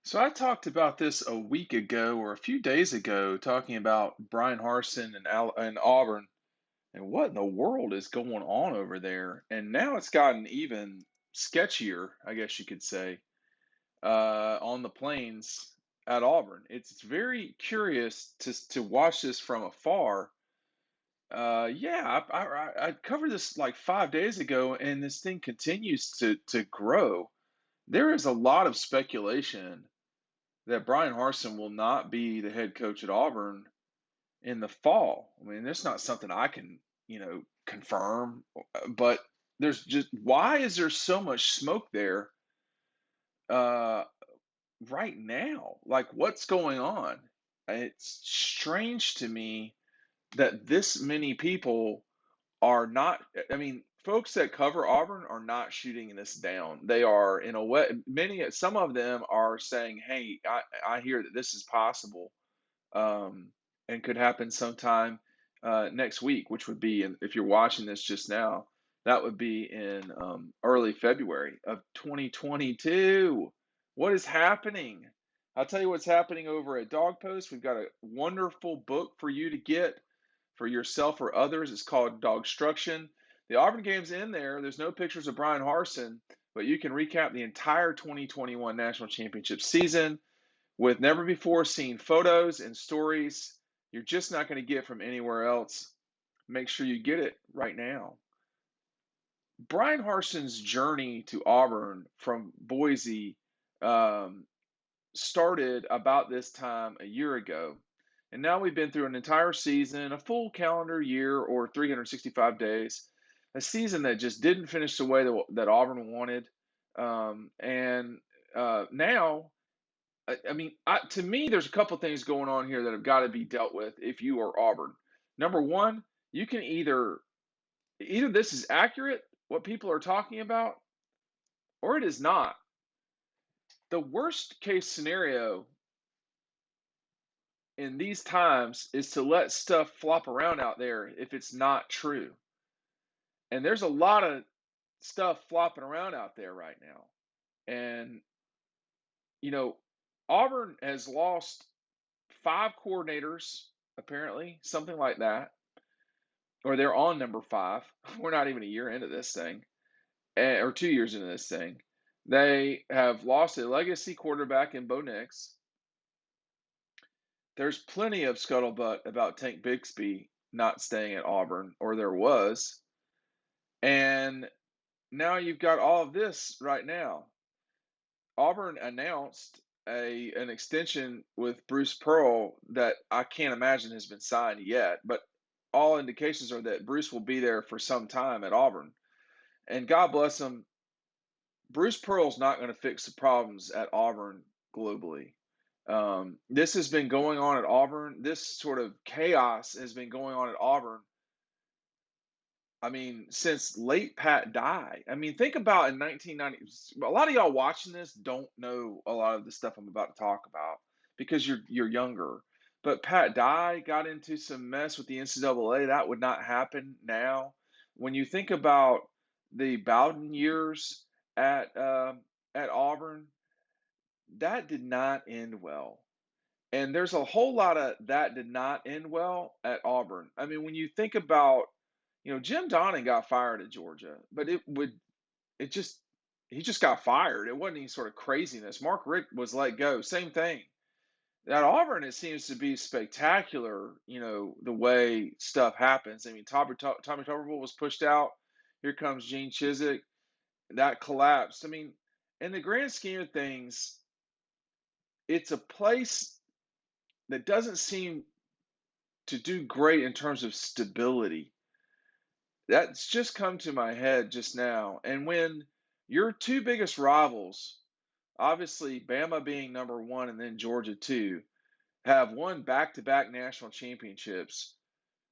So I talked about this a week ago or a few days ago, talking about Brian Harsin and Auburn and what in the world is going on over there. And now it's gotten even sketchier, I guess you could say, on the plains at Auburn. It's very curious to watch this from afar. I covered this like 5 days ago, and this thing continues to grow. There is a lot of speculation that Brian Harsin will not be the head coach at Auburn in the fall. I mean, that's not something I can, confirm, but there's just why is there so much smoke there uh, right now? Like, what's going on? It's strange to me that this many people are not. I mean, folks that cover Auburn are not shooting this down. They are, in a way, some of them are saying, "Hey, I hear that this is possible." And could happen sometime next week, which would be, if you're watching this just now, that would be in early February of 2022. What is happening? I'll tell you what's happening over at Dog Post. We've got a wonderful book for you to get for yourself or others. It's called Dogstruction. The Auburn game's in there. There's no pictures of Brian Harsin, but you can recap the entire 2021 national championship season with never before seen photos and stories you're just not going to get from anywhere else. Make sure you get it right now. Brian Harsin's journey to Auburn from Boise um, started about this time a year ago. And now we've been through an entire season, a full calendar year or 365 days, a season that just didn't finish the way that Auburn wanted. And now to me, there's a couple things going on here that have got to be dealt with if you are Auburn. Number one, you can either this is accurate, what people are talking about, or it is not. The worst case scenario in these times is to let stuff flop around out there if it's not true. And there's a lot of stuff flopping around out there right now. And, you know, Auburn has lost five coordinators, apparently, something like that, or they're on number five. We're not even a year into this thing, or 2 years into this thing. They have lost a legacy quarterback in Bo Nix. There's plenty of scuttlebutt about Tank Bixby not staying at Auburn, or there was. And now you've got all of this right now. Auburn announced an extension with Bruce Pearl that I can't imagine has been signed yet, but all indications are that Bruce will be there for some time at Auburn. And God bless him, Bruce Pearl's not going to fix the problems at Auburn globally. This has been going on at Auburn. This sort of chaos has been going on at Auburn. I mean, since late Pat Dye. I mean, think about in 1990. A lot of y'all watching this don't know a lot of the stuff I'm about to talk about because you're younger. But Pat Dye got into some mess with the NCAA. That would not happen now. When you think about the Bowden years at uh, at Auburn, that did not end well. And there's a whole lot of that did not end well at Auburn. I mean, when you think about, Jim Donnan got fired at Georgia, but it just, he just got fired. It wasn't any sort of craziness. Mark Richt was let go. Same thing. At Auburn, it seems to be spectacular, the way stuff happens. I mean, Tommy Tuberville was pushed out. Here comes Gene Chizik. That collapsed. I mean, in the grand scheme of things, it's a place that doesn't seem to do great in terms of stability. That's just come to my head just now. And when your two biggest rivals, obviously Bama being number one and then Georgia two, have won back-to-back national championships,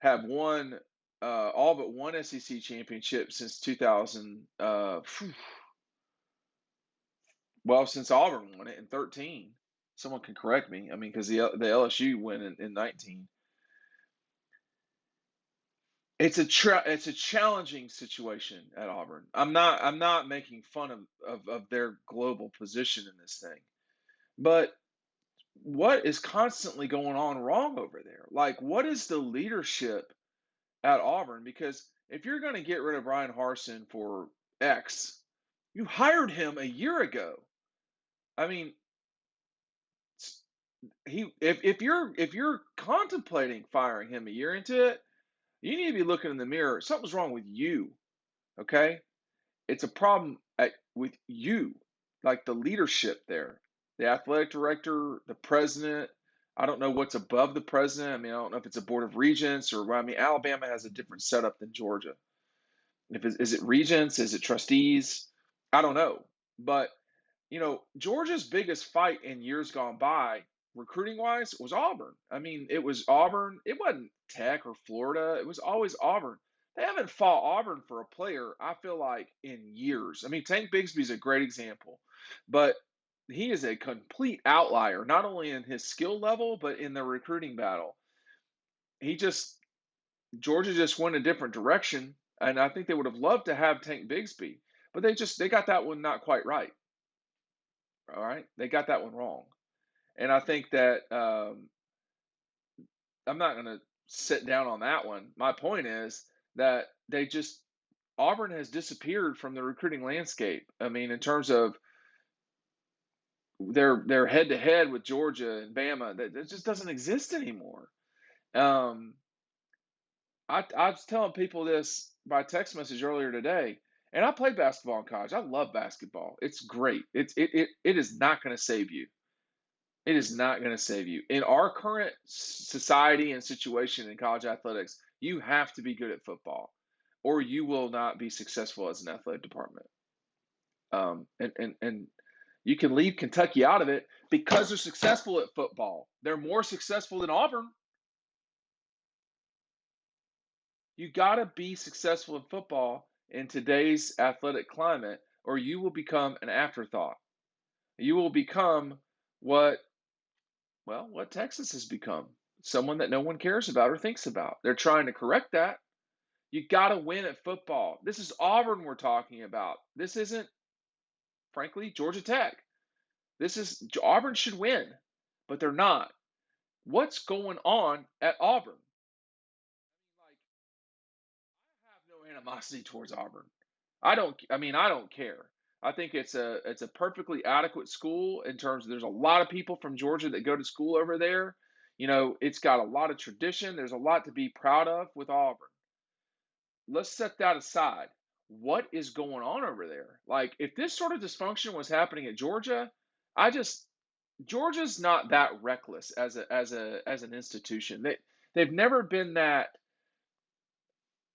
have won all but one SEC championship since 2000. Since Auburn won it in 13. Someone can correct me. I mean, because the LSU win in 19. It's a challenging situation at Auburn. I'm not making fun of their global position in this thing, But what is constantly going on wrong over there? Like, what is the leadership at Auburn? Because if you're going to get rid of Brian Harsin for X, you hired him a year ago. I mean, if you're contemplating firing him a year into it, you need to be looking in the mirror. Something's wrong with you. Okay, it's a problem with you, like the leadership there, the athletic director, the president. I don't know what's above the president. I mean, I don't know if it's a board of regents or, I mean, Alabama has a different setup than Georgia. If is it regents? Is it trustees? I don't know. But Georgia's biggest fight in years gone by, recruiting wise, was Auburn. I mean, it was Auburn. It wasn't Tech or Florida. It was always Auburn. They haven't fought Auburn for a player, I feel like, in years. I mean, Tank Bigsby's a great example, but he is a complete outlier, not only in his skill level, but in the recruiting battle. He just, Georgia just went a different direction, and I think they would have loved to have Tank Bigsby, but they got that one not quite right. All right, they got that one wrong. And I think that I'm not going to sit down on that one. My point is that Auburn has disappeared from the recruiting landscape. I mean, in terms of their head to head with Georgia and Bama, that just doesn't exist anymore. Um, I was telling people this by text message earlier today, and I played basketball in college. I love basketball. It's great. It is not going to save you. It is not going to save you. In our current society and situation in college athletics, you have to be good at football, or you will not be successful as an athletic department. And you can leave Kentucky out of it because they're successful at football. They're more successful than Auburn. You got to be successful in football in today's athletic climate, or you will become an afterthought. You will become what what Texas has become, someone that no one cares about or thinks about. They're trying to correct that. You got to win at football. This is Auburn we're talking about. This isn't, frankly, Georgia Tech. This is Auburn should win, but they're not. What's going on at Auburn? Like, I have no animosity towards Auburn. I don't care. I think it's a perfectly adequate school in terms of, there's a lot of people from Georgia that go to school over there. It's got a lot of tradition. There's a lot to be proud of with Auburn. Let's set that aside. What is going on over there? Like, if this sort of dysfunction was happening at Georgia, I just Georgia's not that reckless as an institution. They've never been that.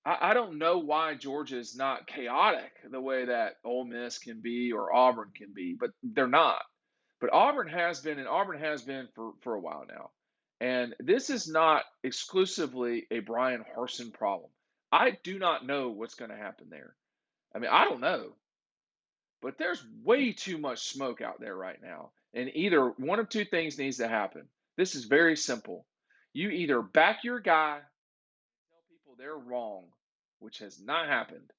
I don't know why Georgia is not chaotic the way that Ole Miss can be or Auburn can be, but they're not. But Auburn has been, and Auburn has been for a while now. And this is not exclusively a Brian Harsin problem. I do not know what's going to happen there. I mean, I don't know, but there's way too much smoke out there right now. And either one of two things needs to happen. This is very simple. You either back your guy and tell people they're wrong, which has not happened,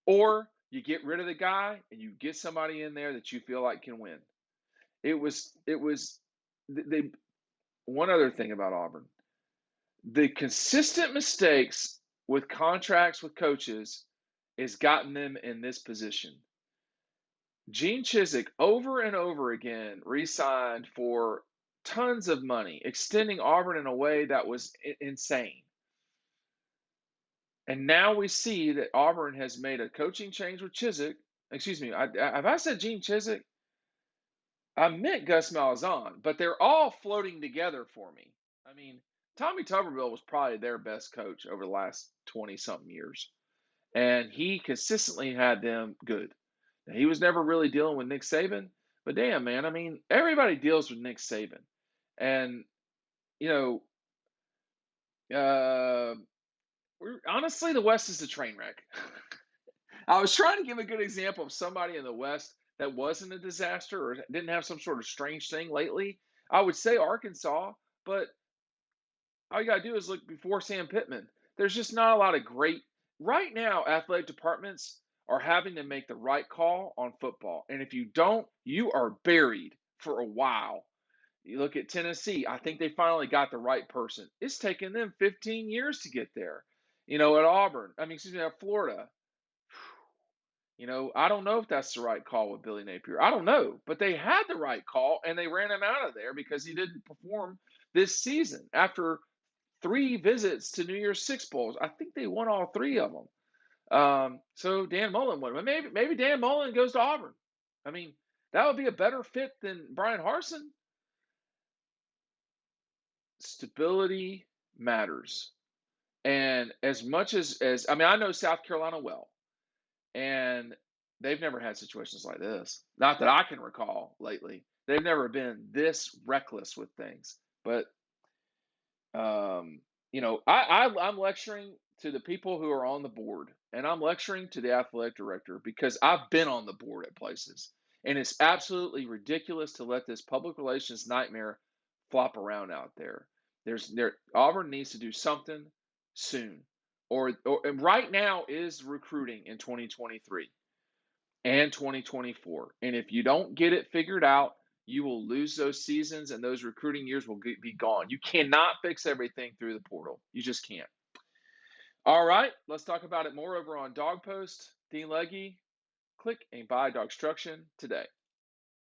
or you get rid of the guy and you get somebody in there that you feel like can win. It was they one other thing about Auburn. The consistent mistakes with contracts with coaches has gotten them in this position. Gene Chizik over and over again re-signed for tons of money, extending Auburn in a way that was insane. And now we see that Auburn has made a coaching change with Chizik. Excuse me, have I said Gene Chizik? I meant Gus Malzahn, but they're all floating together for me. I mean, Tommy Tuberville was probably their best coach over the last 20 something years, and he consistently had them good. Now, he was never really dealing with Nick Saban, but damn, man, I mean, everybody deals with Nick Saban. And, you know, honestly, the West is a train wreck. I was trying to give a good example of somebody in the West that wasn't a disaster or didn't have some sort of strange thing lately. I would say Arkansas, but all you got to do is look before Sam Pittman. There's just not a lot of great. Right now, athletic departments are having to make the right call on football. And if you don't, you are buried for a while. You look at Tennessee, I think they finally got the right person. It's taken them 15 years to get there. At Auburn, at Florida, I don't know if that's the right call with Billy Napier. I don't know, but they had the right call and they ran him out of there because he didn't perform this season. After 3 visits to New Year's Six Bowls, I think they won all 3 of them. So Dan Mullen won. But maybe Dan Mullen goes to Auburn. That would be a better fit than Brian Harsin. Stability matters. And as much as I know South Carolina well, and they've never had situations like this. Not that I can recall lately. They've never been this reckless with things. But I'm lecturing to the people who are on the board, and I'm lecturing to the athletic director because I've been on the board at places, and it's absolutely ridiculous to let this public relations nightmare flop around out there. Auburn needs to do something soon, and right now is recruiting in 2023 and 2024, and if you don't get it figured out, you will lose those seasons and those recruiting years will be gone. You cannot fix everything through the portal. You just can't. All right, let's talk about it more over on Dog Post. Dean Legge, click and buy Dogstruction today.